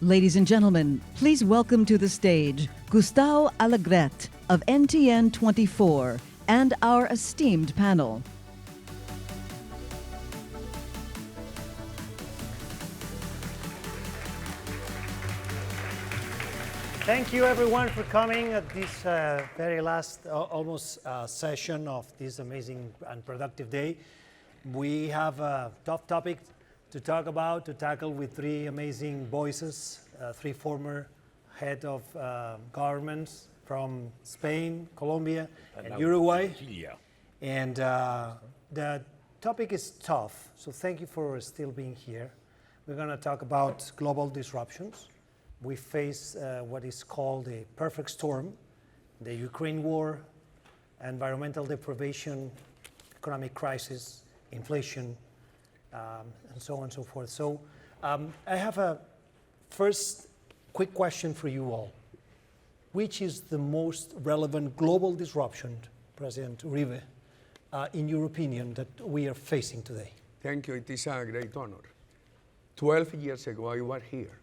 Ladies and gentlemen, please welcome to the stage Gustau Alegret of NTN 24 and our esteemed panel. Thank you everyone for coming at this very last almost session of this amazing and productive day. We have a tough topic to talk about, to tackle with three amazing voices, three former head of governments from Spain, Colombia, and Uruguay. And the topic is tough, so thank you for still being here. We're going to talk about global disruptions. We face what is called a perfect storm, the Ukraine war, environmental deprivation, economic crisis, inflation, and so on and so forth. So I have a first quick question for you all. Which is the most relevant global disruption, President Uribe, in your opinion, that we are facing today? Thank you. It is a great honor. 12 years ago, I was here.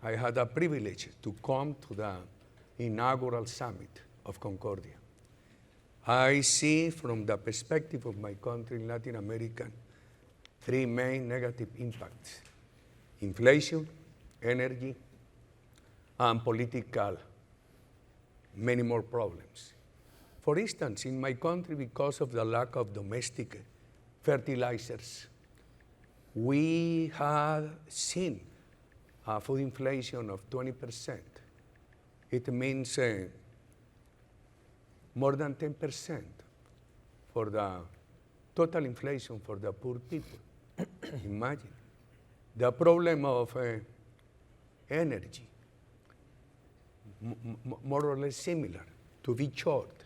I had a privilege to come to the inaugural summit of Concordia. I see from the perspective of my country in Latin America, three main negative impacts: inflation, energy, and political, many more problems. For instance, in my country, because of the lack of domestic fertilizers, we had seen food inflation of 20%. It means more than 10% for the total inflation for the poor people. Imagine. The problem of energy, more or less similar, to be short.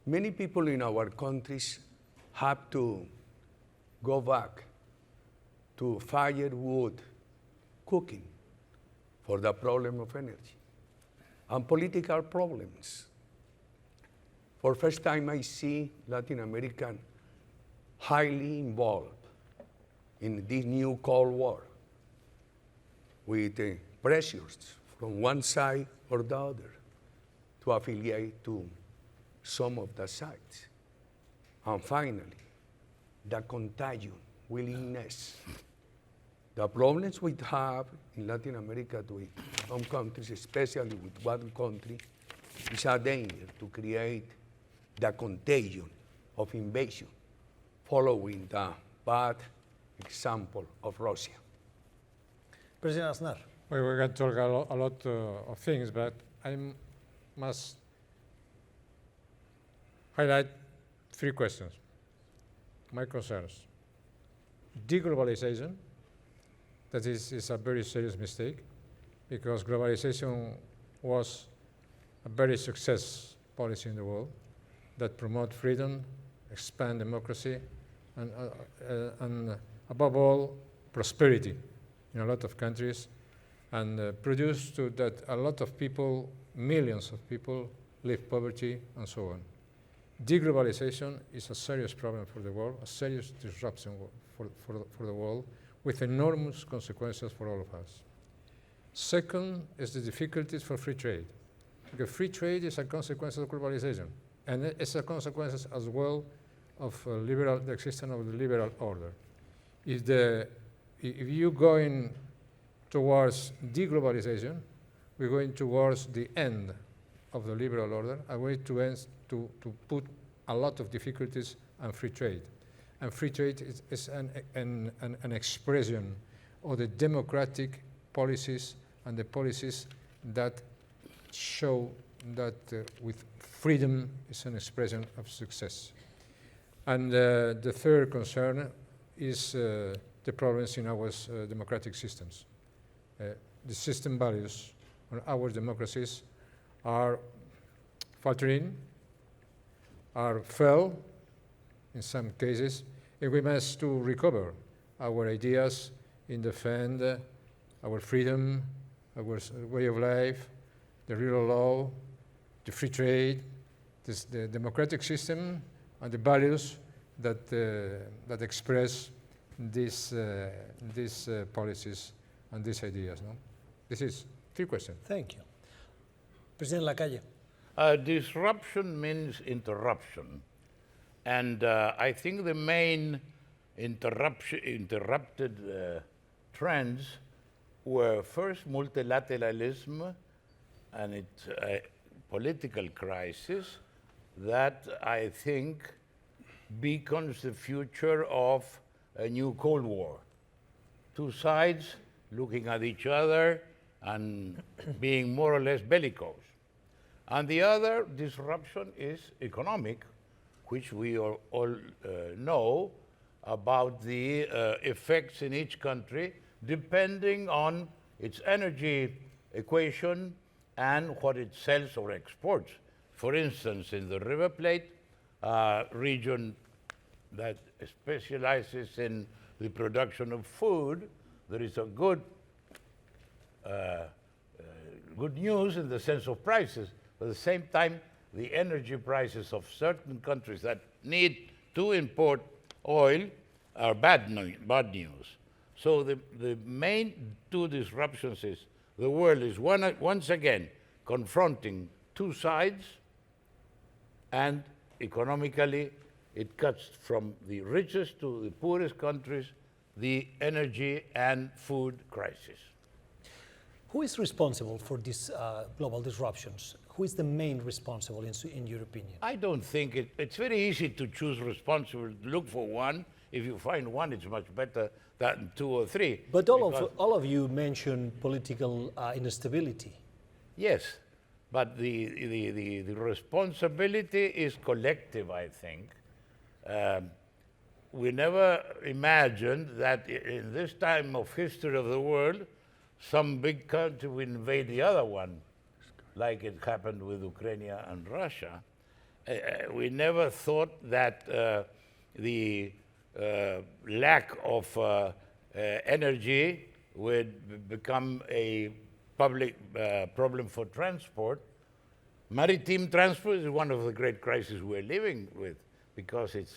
Many people in our countries have to go back to firewood cooking for the problem of energy. And political problems. For first time I see Latin American highly involved in this new Cold War with pressures from one side or the other to affiliate to some of the sides. And finally, the contagion, willingness. The problems we have in Latin America with some countries, especially with one country, is a danger to create the contagion of invasion, following the bad example of Russia. President Aznar. Well, we're going to talk a lot of things, but I must highlight three questions. My concerns. Deglobalization. That is a very serious mistake, because globalization was a very successful policy in the world that promote freedom, expand democracy, and above all, prosperity in a lot of countries, and produced to that a lot of people, millions of people, live poverty and so on. Deglobalization is a serious problem for the world, a serious disruption for the world, with enormous consequences for all of us. Second is the difficulties for free trade. Because free trade is a consequence of globalization, and it's a consequence as well of the existence of the liberal order. If you're going towards deglobalization, we're going towards the end of the liberal order, a way to put a lot of difficulties on free trade. And free trade is an expression of the democratic policies and the policies that show that with freedom is an expression of success. And the third concern is the problems in our democratic systems. The system values on our democracies are faltering, are fell in some cases, and we must to recover our ideas and defend our freedom, our way of life, the rule of law, the free trade, the democratic system, and the values that express these policies and these ideas. No? This is 3 questions. Thank you. President Lacalle. Disruption means interruption. And I think the main interrupted trends were first multilateralism and its political crisis that I think beacons the future of a new Cold War. Two sides looking at each other and being more or less bellicose. And the other disruption is economic, which we all know about the effects in each country depending on its energy equation and what it sells or exports. For instance, in the River Plate region that specializes in the production of food, there is a good news in the sense of prices. But at the same time, the energy prices of certain countries that need to import oil are bad news. So the main two disruptions is the world is once again confronting two sides, and economically it cuts from the richest to the poorest countries the energy and food crisis. Who is responsible for these global disruptions? Who is the main responsible in your opinion? I don't think it's very easy to choose responsible, look for one. If you find one, it's much better than 2 or 3. But all of you mentioned political instability. Yes, but the responsibility is collective, I think. We never imagined that in this time of history of the world, some big country will invade the other one, like it happened with Ukraine and Russia. We never thought that the lack of energy would become a public problem for transport. Maritime transport is one of the great crises we're living with because it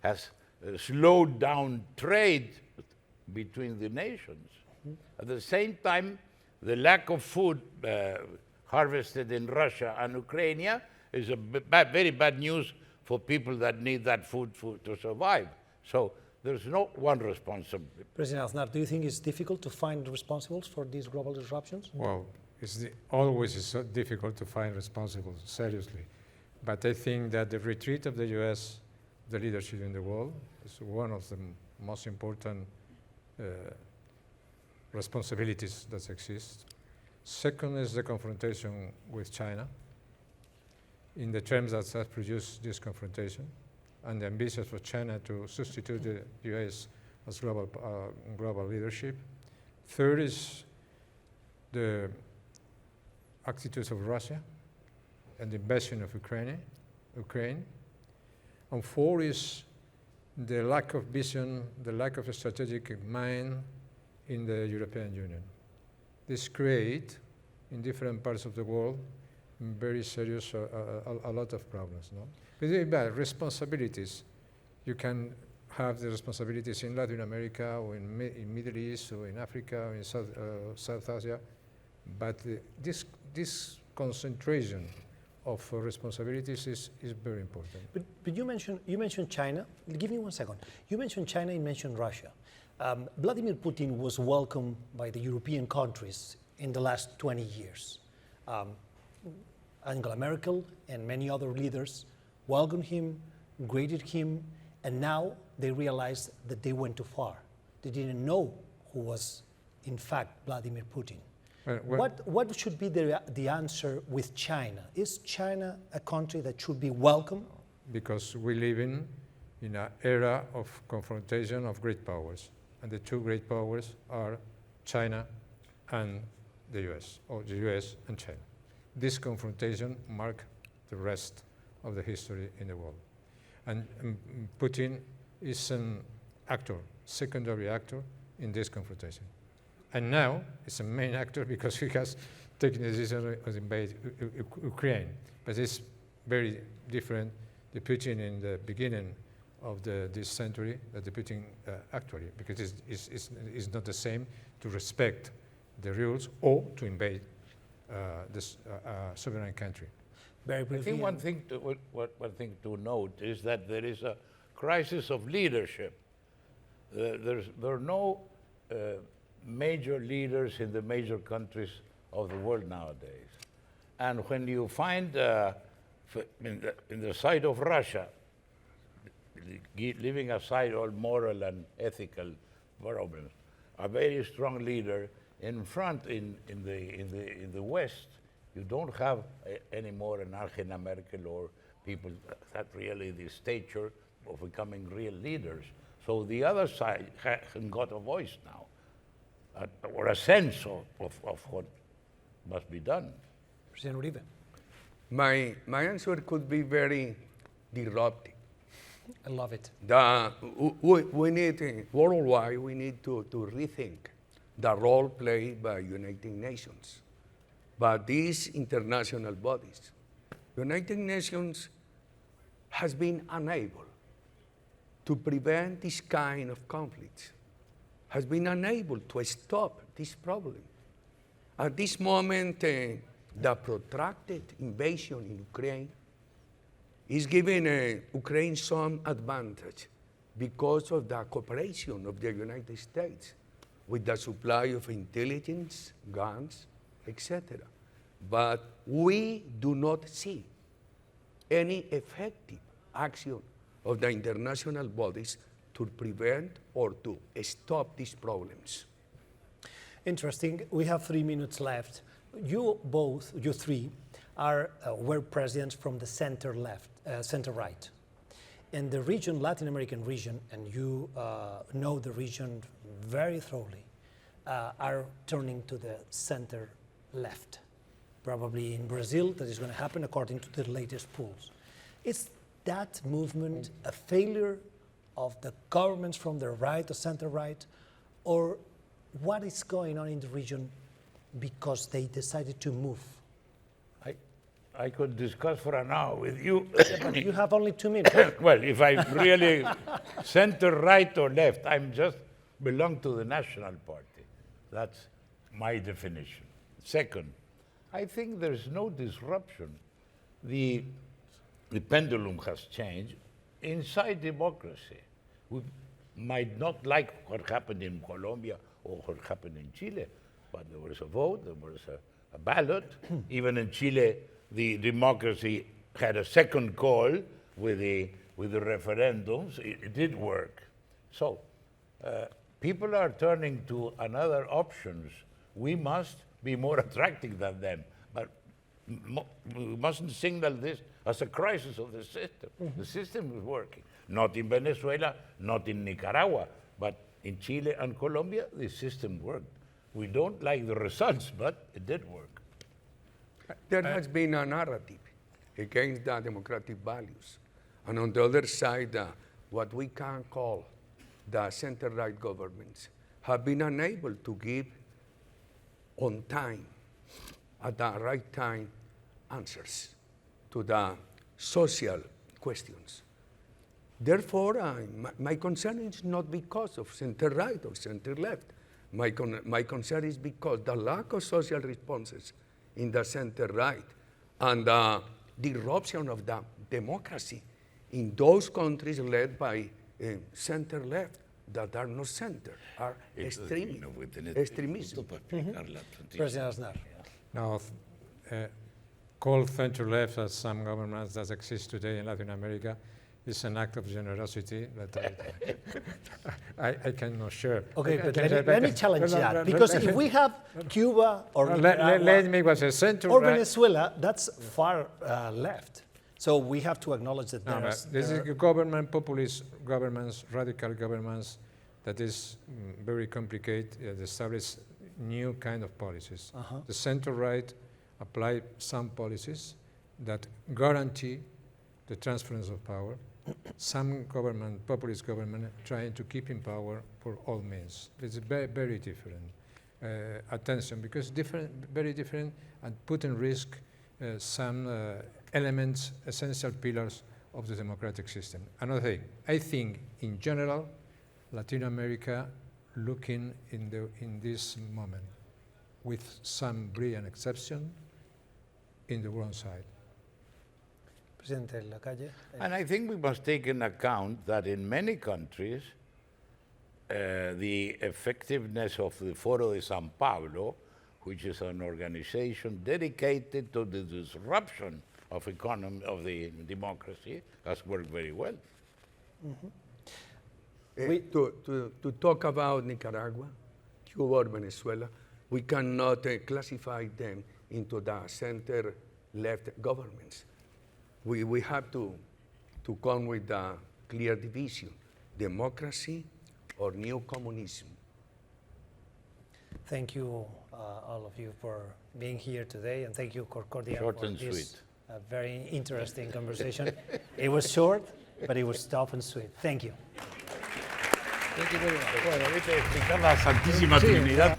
has slowed down trade between the nations. At the same time, the lack of food harvested in Russia and Ukraine is a very bad news for people that need that food to survive. So there's no one responsible. President Aznar, do you think it's difficult to find responsibles for these global disruptions? Well, always it's so difficult to find responsibles, seriously. But I think that the retreat of the US, the leadership in the world, is one of the most important responsibilities that exist. Second is the confrontation with China in the terms that has produced this confrontation and the ambition for China to substitute the US as global leadership. Third is the attitudes of Russia and the invasion of Ukraine. And four is the lack of vision, the lack of a strategic mind in the European Union. This create, in different parts of the world, very serious, a lot of problems. No? But responsibilities, you can have the responsibilities in Latin America or in Middle East or in Africa or in South Asia, but this concentration of responsibilities is very important. But you mentioned China. Give me 1 second. You mentioned China, you mentioned Russia. Vladimir Putin was welcomed by the European countries in the last 20 years. Angela Merkel and many other leaders welcomed him, greeted him, and now they realized that they went too far. They didn't know who was, in fact, Vladimir Putin. What should be the answer with China? Is China a country that should be welcomed? Because we live in an era of confrontation of great powers. And the two great powers are China and the US, or the US and China. This confrontation marked the rest of the history in the world. And Putin is an actor, secondary actor in this confrontation. And now it's a main actor because he has taken the decision to invade Ukraine. But it's very different, the Putin in the beginning of this century, that the Putin actually, because it's not the same to respect the rules or to invade this sovereign country. Very I briefly. think one thing to note is that there is a crisis of leadership. There are no major leaders in the major countries of the world nowadays. And when you find in the side of Russia, leaving aside all moral and ethical problems, a very strong leader in front in the West, you don't have anymore an Angela Merkel or people that really the stature of becoming real leaders. So the other side got a voice now, or a sense of what must be done. President Uribe. My answer could be very disruptive. I love it. We need, worldwide, we need to rethink the role played by United Nations, by these international bodies. United Nations has been unable to prevent this kind of conflicts, has been unable to stop this problem. At this moment, the protracted invasion in Ukraine is giving Ukraine some advantage because of the cooperation of the United States with the supply of intelligence, guns, etc. But we do not see any effective action of the international bodies to prevent or to stop these problems. Interesting. We have 3 minutes left. You both, you three, were presidents from the center left, center right. In the region, Latin American region, and you know the region very thoroughly, are turning to the center left. Probably in Brazil, that is going to happen according to the latest polls. Is that movement a failure of the governments from the right or center right, or what is going on in the region because they decided to move? I could discuss for an hour with you. But you have only 2 minutes. Well, if I really center right or left, I'm just belong to the National Party. That's my definition. Second, I think there's no disruption. The pendulum has changed inside democracy. We might not like what happened in Colombia or what happened in Chile, but there was a vote, there was a ballot. Even in Chile, the democracy had a second call with the referendums. It did work. So people are turning to another options. We must be more attractive than them, but we mustn't signal this as a crisis of the system. The system is working. Not in Venezuela, not in Nicaragua, but in Chile and Colombia, the system worked. We don't like the results, but it did work. There has been a narrative against the democratic values. And on the other side, what we can call the center-right governments have been unable to give on time, at the right time, answers to the social questions. Therefore, my concern is not because of center-right or center-left. My concern is because the lack of social responses in the center-right and the disruption of the democracy in those countries led by center-left that are not center, are extremism. President Aznar. Now, called center-left, as some governments that exist today in Latin America, is an act of generosity that I cannot share. Okay, but let me challenge that. Because if we have Cuba or let me was a center or Venezuela, that's far left. So we have to acknowledge that this is government, populist governments, radical governments, that is very complicated. They establish new kind of policies. The center-right apply some policies that guarantee the transference of power. Some government, populist government, trying to keep in power for all means. It's very, very different. Attention, because very different, and put in risk some elements, essential pillars of the democratic system. Another thing, I think in general, Latin America looking in this moment with some brilliant exception, in the wrong side. Presidente Lacalle. And I think we must take into account that in many countries, the effectiveness of the Foro de San Pablo, which is an organization dedicated to the disruption of the democracy, has worked very well. To talk about Nicaragua, Cuba, or Venezuela, we cannot classify them into the center-left governments. We have to come with a clear division, democracy or new communism. Thank you, all of you, for being here today, and thank you, Concordia, Short for and this sweet. Very interesting conversation. It was short, but it was tough and sweet. Thank you. Bueno, viste, explicar la Santísima Trinidad.